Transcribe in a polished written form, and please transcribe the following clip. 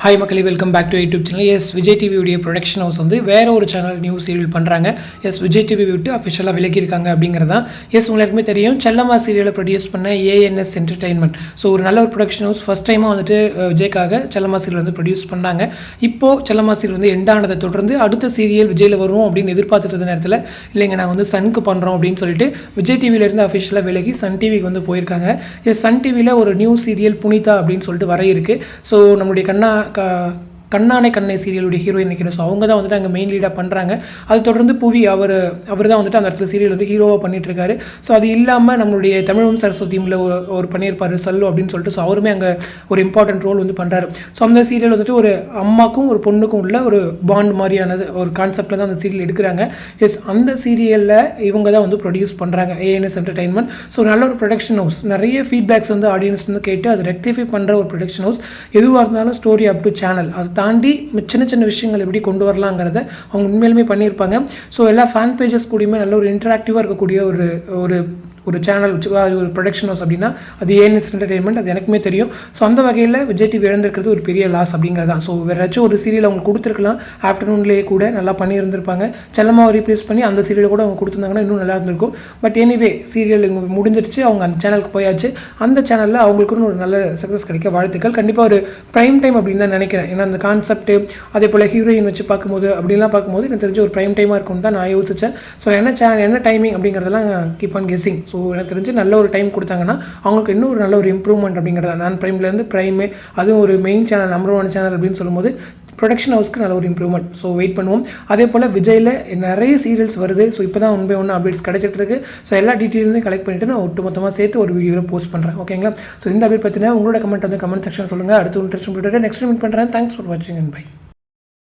Hi மக்களே, welcome back to YouTube channel. Vijay டிவியுடைய production house வந்து வேறு ஒரு சேனல் நியூ சீரியல் பண்ணுறாங்க. விஜய் டிவி விட்டு அஃபிஷியலாக விலகியிருக்காங்க அப்படிங்கிறதான். உங்களுக்குமே தெரியும், செல்லம்மா சீரியலை ப்ரொடியூஸ் பண்ண ஏஎன்எஸ் என்டர்டைன்மெண்ட். ஸோ ஒரு நல்ல ஒரு ப்ரொடக்ஷன் ஹவுஸ் ஃபஸ்ட் டைமாக வந்துட்டு விஜய்க்காக செல்லம்மா சீரியல் வந்து ப்ரொடியூஸ் பண்ணாங்க. இப்போது செல்லம்மா சீரியல் வந்து எண்டானதை தொடர்ந்து அடுத்த சீரியல் விஜயில் வரும் அப்படின்னு எதிர்பார்த்துட்டு நேரத்தில் இல்லைங்க நாங்கள் வந்து சனுக்கு பண்ணுறோம் அப்படின்னு சொல்லிட்டு விஜய் டிவியிலேருந்து அஃபிஷியலாக விலகி சன் டிவிக்கு வந்து போயிருக்காங்க. சன் டிவியில் ஒரு நியூ சீரியல் புனிதா அப்படின்னு சொல்லிட்டு வர இருக்குது. ஸோ நம்மளுடைய கண்ணானை கண்ணை சீரியலுடைய ஹீரோயின் நினைக்கிறேன். ஸோ அவங்க தான் வந்துட்டு அங்கே மெயின் லீடாக பண்ணுறாங்க. அது தொடர்ந்து புவி அவர் தான் வந்துட்டு அந்த இடத்துல சீரியல் வந்து ஹீரோவாக பண்ணிகிட்ருக்காரு. ஸோ அது இல்லாமல் நம்மளுடைய தமிழும் சரஸ்வதியில் ஒரு பண்ணியிருப்பார் சல்லு அப்படின்னு சொல்லிட்டு. ஸோ அவருமே அங்கே ஒரு இம்பார்ட்டன்ட் ரோல் வந்து பண்ணுறாரு. ஸோ அந்த சீரியல் வந்துட்டு ஒரு அம்மாக்கும் ஒரு பொண்ணுக்கும் உள்ள ஒரு பாண்ட் மாதிரியானது ஒரு கான்செப்டில் தான் அந்த சீரியல் எடுக்கிறாங்க. அந்த சீரியலில் இவங்க தான் வந்து ப்ரொடியூஸ் பண்ணுறாங்க, ஏஎன்எஸ் என்டர்டைன்மெண்ட். ஸோ நல்ல ஒரு ப்ரொடக்ஷன் ஹவுஸ். நிறைய ஃபீட்பேக்ஸ் வந்து ஆடியன்ஸ் வந்து கேட்டு அதை ரெக்டிஃபை பண்ணுற ஒரு ப்ரொடக்ஷன் ஹவுஸ். எதுவாக இருந்தாலும் ஸ்டோரி அப் டு சேனல் அதை தாண்டி சின்ன சின்ன விஷயங்கள் எப்படி கொண்டு வரலாங்கிறத அவங்க உண்மையிலுமே பண்ணியிருப்பாங்க. ஸோ எல்லா ஃபேன் பேஜஸ் கூடயுமே நல்ல ஒரு இன்டராக்டிவாக இருக்கக்கூடிய ஒரு சேனல் ஒரு ப்ரொடக்ஷன் ஹவுஸ் அப்படின்னா அது ஏஎன்எஸ் என்டர்டைன்மெண்ட். அது எனக்குமே தெரியும். ஸோ அந்த வகையில் விஜய் டிவி இழந்திருக்கிறது ஒரு பெரிய லாஸ் அப்படிங்கிறது தான். ஸோ வேறாச்சும் ஒரு சீரியல் அவங்க கொடுத்துருக்கலாம், ஆஃப்டர்நூன்லேயே கூட நல்லா பண்ணியிருந்திருப்பாங்க. செல்லம்மாவை ரீப்ளேஸ் பண்ணி அந்த சீரியலை கூட அவங்க கொடுத்துருந்தாங்கன்னா இன்னும் நல்லா இருந்திருக்கும். பட் எனிவே சீரியல் முடிஞ்சிருச்சு, அவங்க அந்த சேனலுக்கு போயாச்சு. அந்த சேனலில் அவங்களுக்குன்னு ஒரு நல்ல சக்ஸஸ் கிடைக்க வாழ்த்துக்கள். கண்டிப்பாக ஒரு ப்ரைம் டைம் அப்படின்னு தான் நினைக்கிறேன். ஏன்னா அந்த கான்செப்ட் அதே போல் ஹீரோயின் வச்சு பார்க்கும்போது அப்படின்லாம் பார்க்கும்போது எனக்கு தெரிஞ்ச ஒரு ப்ரைம் டைமாக இருக்கும்னு தான் நான் யோசித்தேன். ஸோ என்ன டைமிங் அப்படிங்கிறதெல்லாம் கீப் ஆன் கெஸ்ஸிங். ஸோ எனக்கு தெரிஞ்சு நல்ல ஒரு டைம் கொடுத்தாங்கன்னா அவங்களுக்கு இன்னும் ஒரு நல்ல ஒரு இம்ப்ரூவ்மெண்ட் அப்படிங்கிறத நான் ப்ரைம்லேருந்து ப்ரைமு அதுவும் ஒரு மெயின் சேனல் நம்பர் 1 சேனல் அப்படின்னு சொல்லும்போது ப்ரொடக்ஷன் ஹவுஸ்க்கு நல்ல ஒரு இம்ப்ரூவ்மெண்ட். ஸோ வெயிட் பண்ணுவோம். அதே போல் விஜயில் நிறைய சீரியல்ஸ் வருது. ஸோ இப்போ தான் ஒன்று அப்டேட்ஸ் கிடைச்சிட்டு இருக்கு. ஸோ எல்லா டீட்டெயில்ஸையும் கலெக்ட் பண்ணிவிட்டு நான் ஒட்டுமொத்தமாக சேர்த்து ஒரு வீடியோவில் போஸ்ட் பண்ணுறேன். ஓகேங்களா? ஸோ இந்த அப்டேட் பற்றினா உங்களோட கமெண்ட் வந்து கமெண்ட் செக்ஷன் சொல்லுங்கள். அடுத்து இன்ட்ரெஸ்ட் நெக்ஸ்ட் மீட் பண்ணுறேன். தேங்க்ஸ் ஃபார் வாட்சிங் அண்ட் பை.